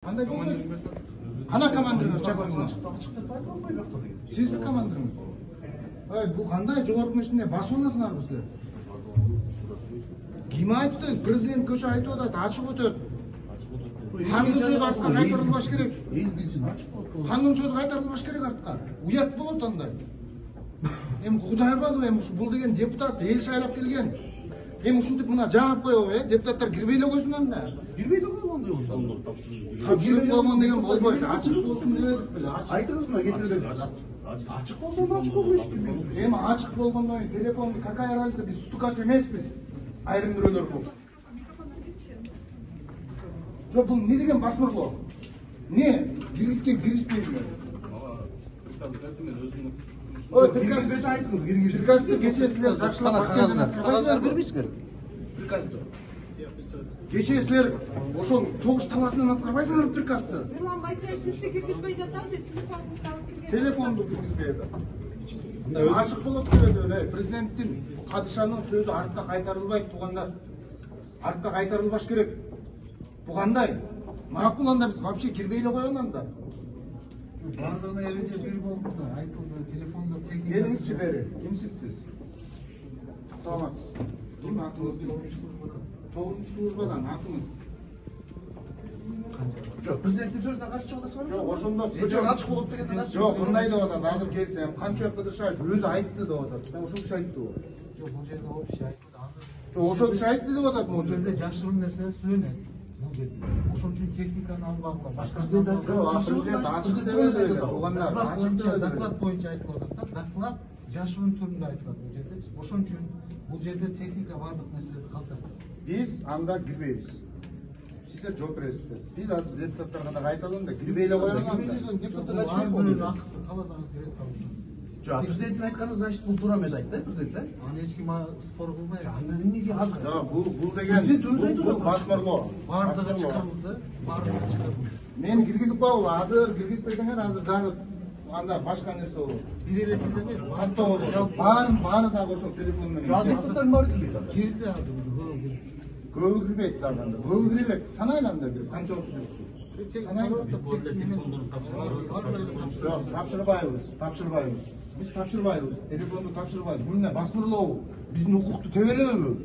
Қандай болды? Қана командиріңіз шақырыңыз. Сіз бір командиріңіз. Бұл қандай жоғарғы ішінде басып аласыңдар бізге? Кім айтты? Президент көші айтып отады, ашық өтеді. Қанның сөзі артқа қайтарылмаш керек. Қанның сөзі қайтарылмаш керек артқа. Уят болады ондай. Құдай балы, бұл деген депутат, ел шайлап келген. Ушинтип мына жаап коебу, депутаттар кирбейле койсун анда. Кирбейле койгондой болсо. Тапшырып койгон деген болбойт. Ачык болсун дебедик беле. Айтыңыз мына кетире берет. Ачык болсо ачык болуш керек. Эми ачык болгондон кийин телефонду какая разница, биз стукач эмеспиз. Айрым бирөөлөр болуш. Жок, бул не деген басмырлоо? Не? Киргизген киргизбейсиңер. Ой, приказ берсе айтыңыз, киргиз. Приказды кечээ силер жакшылап кагаздар бербейсиңер. Приказды. Кечээ силер ошол согуш таласынан аткарбайсыңар приказды. Нурлан Байкай, сизди киргизбей жатабы, телефонуңузду алып кирген. Телефонду киргизбейби. Ачык болот келет эле. Президенттин катышанын сөзү артка кайтарылбайт, туугандар. Артка кайтарылбаш керек. Бу кандай? Макул анда биз вообще кирбейле койгон анда. Бардығына ереже бир болду да, айтылды, телефонда техника. Келиңизчи бери. Кимсиз сиз? Саламатсыз. Ким атыңыз? 9-нчу службадан атыңыз. Жок, президенттин сөзүнө каршы чыгасызбы? Жок, ошондо сиз ачык болуп дегенде каршы. Жок, мындай деп атат. Азыр келсем, Канчабек Кыдыршаев өзү айтты деп атат. Мен ошол киши айтты го. Жок, бул жерде общий айтты. Азыр Жок, ошол киши айтты деп атат бул могу жерде жерде. жашыруун нерсе сүйлөнөт. Бул жерде. Ошон үчүн техниканы албагыла. Башка Президент ачык дебеди. Туугандар ачык дебеди. доклад боюнча айтылып атат. Доклад жашыруун түрүндө айтылат бул жерде. Ошон үчүн бул жерде техника бардык нерселерди калтырат. Биз анда кирбейбиз. Сиздер жооп бересиздер. Биз азыр депутаттарга да кайталам да кирбейле коелу анда. Депутаттар ачык Акысы кааласаңыз бересиз калса. Жок, президенттин айтканы значит бул туура эмес айтты, президент. Аны эч ким спор кылбайт. Анда эмнеге азыр? Жок, бул деген Президент өзү айтып бул атат. басмырлоо. Бардыгы чыгарылды, бардыгы чыгарылды. Мен киргизип койгула, азыр киргизбесеңер азыр дагы анда башка нерсе болот. Бир эле сиз эмес, Катта болот. Баары дагы ошол телефон менен. Депутаттардын баары кирбейт азыр. кирди азыр биз көп кирди. Көбү кирбейт дагы анда. Көбү кирбейт. Санайлы анда кирип, канчасы кирип. Жок, тапшырбайбыз. Биз тапшырбайбыз. Телефонду тапшырбайбыз. Бул эмне басмырлообу? Биздин укукту тебелөөбү?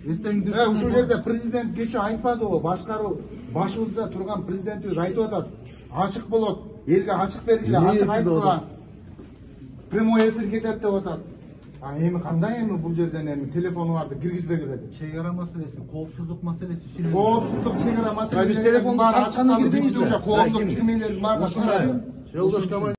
Ушул жерде президент кечээ айтпадыбы? Башкаруу башыбызда турган президентибиз айтып атат. Ачык болот. Элге ачык бергиле, ачык айткыла. Прямой эфир кетет деп атат. Эми кандай эми бул жерден эми телефонуңарды киргизбегиле деп. Чегара маселеси, коопсуздук маселеси сүйлөнүп. Коопсуздук чегара маселеси. Биз телефонду тапчаны кирбейбиз. Коопсуздук кизмелердин баардыгы. Жолдош